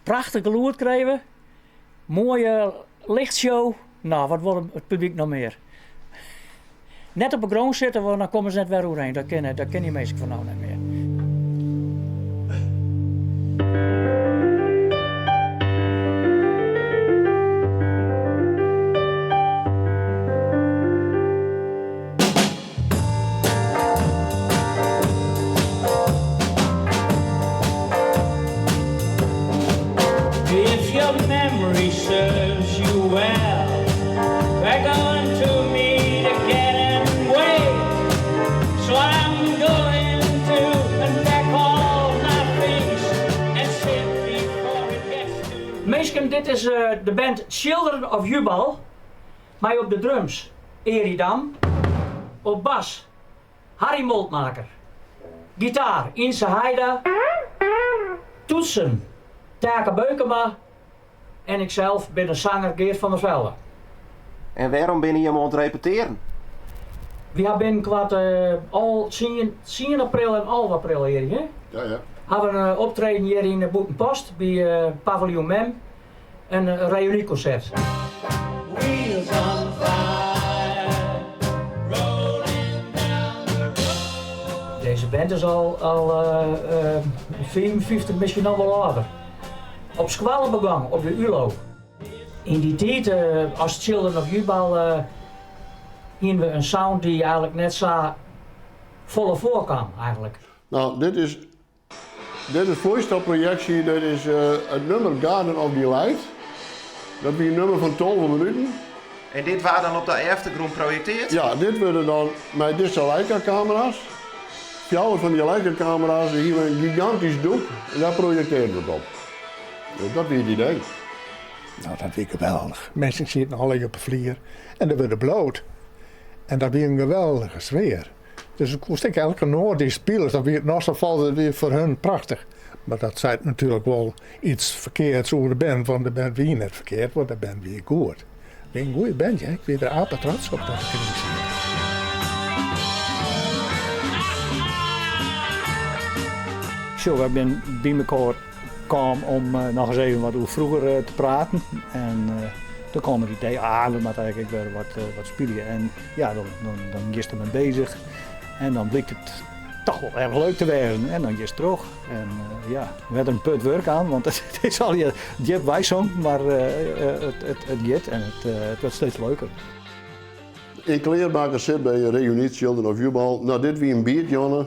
Prachtige loert krijgen. Mooie lichtshow. Nou, wat wil het publiek nog meer? Net op de grond zitten, want dan komen ze net weer doorheen. Dat ken die mensen van nou niet meer. If your memory serves you well, we're going to meet again anyway. So I'm going to unpack all my things and sit before it gets too. Meestal, dit is de band Children of Jubal. Mij op de drums, Eridam. Op bas, Harry Moltmaker. Gitaar, Inse Haida. Toetsen, Take Beukema. En ikzelf ben de zanger Geert van der Velde. En waarom ben je hem aan het repeteren? We hebben kwart al 10 april en 11 april hier, hè? Ja. Hebben een optreden hier in Boetenpost bij Paviljoen Mem. Een reunieconcert. Wheels on fire, rolling down the road. Deze band is al 54, misschien nog wel ouder. Op squallen begonnen, op de ULO. In die tijd, als Children of Jubal, hadden we een sound die eigenlijk net zo volle voorkwam eigenlijk. Nou, dit is voorstelprojectie, dat is het nummer Garden of Delight. Dat is een nummer van 12 minuten. En dit waar dan op de achtergrond projecteerd? Ja, dit worden dan met deze Leica-camera's. 4 van die Leica-camera's, hier een gigantisch doek en daar projecteren we het op. Dus dat is het idee. Nou, dat vind ik geweldig. Mensen zitten al op een vlier en dan worden bloot. En dat weer een geweldige sfeer. Dus ik kost ik elke Noord die spelers, dan weer het nog zo valt het weer voor hun prachtig. Maar dat zei natuurlijk wel iets verkeerds over de band, want de band wie net verkeerd, want de band weer goed. Weer een goede band, ja. Ik ben er apen trots op dat ik het niet zie. Zo, we zijn bij elkaar kwam om nog eens even wat over vroeger te praten. En toen kwam het idee, we moeten eigenlijk weer wat spelen. En ja, dan is er mee bezig. En dan bleek het toch wel erg leuk te wezen. En dan is het terug. En we hadden een put werk aan, want het is al je hebt wijsong, maar het get en het wordt steeds leuker. In Kleermaker zit bij Reunie Children of Jubal. Nou, dit wie een biertje, Janne.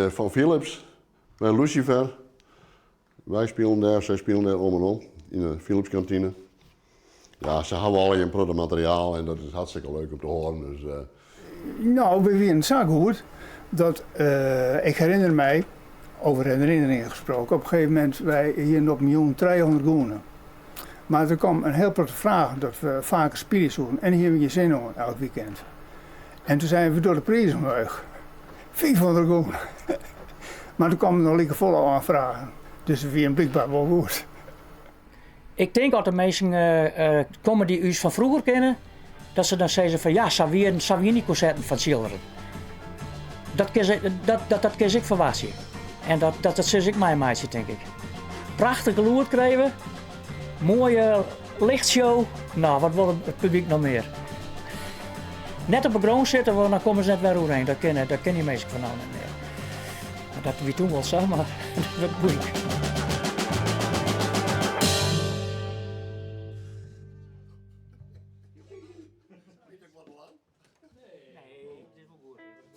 Van Philips, bij Lucifer. Wij spelen daar, zij spelen daar om en om. In de Philips kantine. Ja, ze hebben al een product materiaal en dat is hartstikke leuk om te horen. Dus, Nou, we waren zo goed dat ik herinner mij, over herinneringen gesproken, op een gegeven moment wij hier nog 1.300.000 goenen. Maar er kwam een heel grote vraag dat we vaker spelen zoeken en hier hebben we je zin om elk weekend. En toen zijn we door de prijs omhoog. 500 goenen. Maar toen kwamen er nog lekker volle aanvragen. Dus we waren blijkbaar wel goed. Ik denk dat de mensen komen die u van vroeger kennen, dat ze dan zeggen van ja, zou je niet concerten van Children. Dat kies ik verwachten. En dat zeg ik mijn meisje, denk ik. Prachtige loert krijgen, mooie lichtshow. Nou, wat wil het publiek nog meer? Net op de grond zitten, want dan komen ze net weer doorheen. Dat ken die mensen van nou niet meer. Dat wie toen wel zo, maar dat wordt moeilijk.